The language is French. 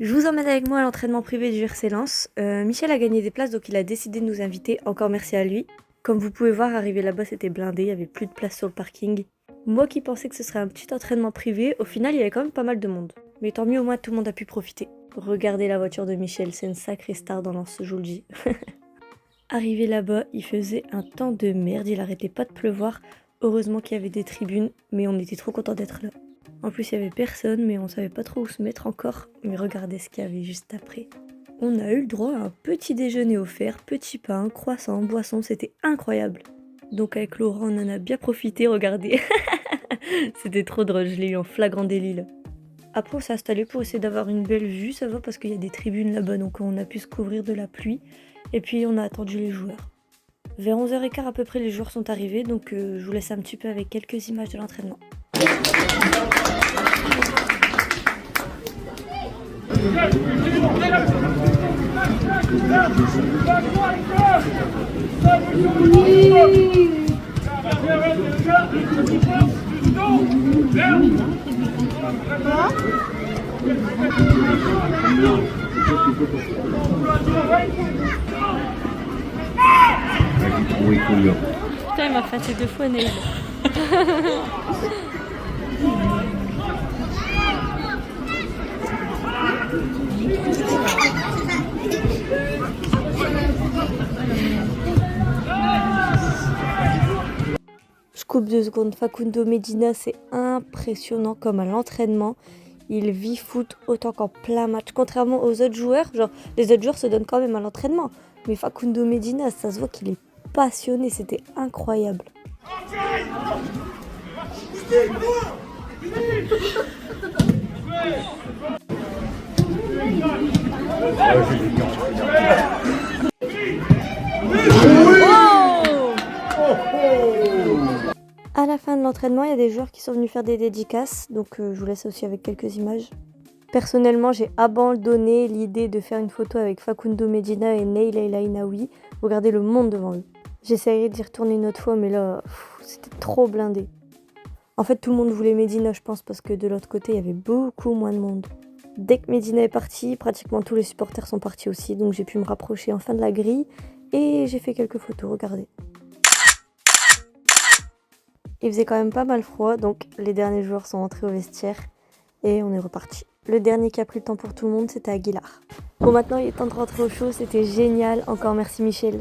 Je vous emmène avec moi à l'entraînement privé du RC Lens. Michel a gagné des places, donc il a décidé de nous inviter. Encore merci à lui. Comme vous pouvez voir, arrivé là-bas, c'était blindé, il n'y avait plus de place sur le parking. Moi qui pensais que ce serait un petit entraînement privé, au final, il y avait quand même pas mal de monde. Mais tant mieux, au moins tout le monde a pu profiter. Regardez la voiture de Michel, c'est une sacrée star dans Lens, je vous le dis. Arrivé là-bas, il faisait un temps de merde, il arrêtait pas de pleuvoir. Heureusement qu'il y avait des tribunes, mais on était trop contents d'être là. En plus, il y avait personne, mais on savait pas trop où se mettre encore. Mais regardez ce qu'il y avait juste après. On a eu le droit à un petit déjeuner offert, petit pain, croissant, boisson, c'était incroyable. Donc avec Laurent, on en a bien profité, regardez. C'était trop drôle, je l'ai eu en flagrant délit là. Après, on s'est installé pour essayer d'avoir une belle vue, ça va parce qu'il y a des tribunes là-bas, donc on a pu se couvrir de la pluie. Et puis on a attendu les joueurs. Vers 11h15 à peu près, les joueurs sont arrivés, donc je vous laisse un petit peu avec quelques images de l'entraînement. Putain, il m'a fait 2 fois Neil. Je coupe 2 secondes. Facundo Medina, c'est impressionnant comme à l'entraînement. Il vit foot autant qu'en plein match. Contrairement aux autres joueurs, genre les autres joueurs se donnent quand même à l'entraînement. Mais Facundo Medina, ça se voit qu'il est passionné, c'était incroyable. À la fin de l'entraînement, il y a des joueurs qui sont venus faire des dédicaces, donc je vous laisse aussi avec quelques images. Personnellement, j'ai abandonné l'idée de faire une photo avec Facundo Medina et Neil El Ainaoui. Regardez le monde devant eux. J'essayerai d'y retourner une autre fois, mais là, c'était trop blindé. En fait, tout le monde voulait Medina, je pense, parce que de l'autre côté, il y avait beaucoup moins de monde. Dès que Medina est parti, pratiquement tous les supporters sont partis aussi, donc j'ai pu me rapprocher enfin de la grille et j'ai fait quelques photos, regardez. Il faisait quand même pas mal froid, donc les derniers joueurs sont entrés au vestiaire et on est reparti. Le dernier qui a pris le temps pour tout le monde, c'était Aguilar. Bon, maintenant il est temps de rentrer au show, c'était génial, encore merci Michel.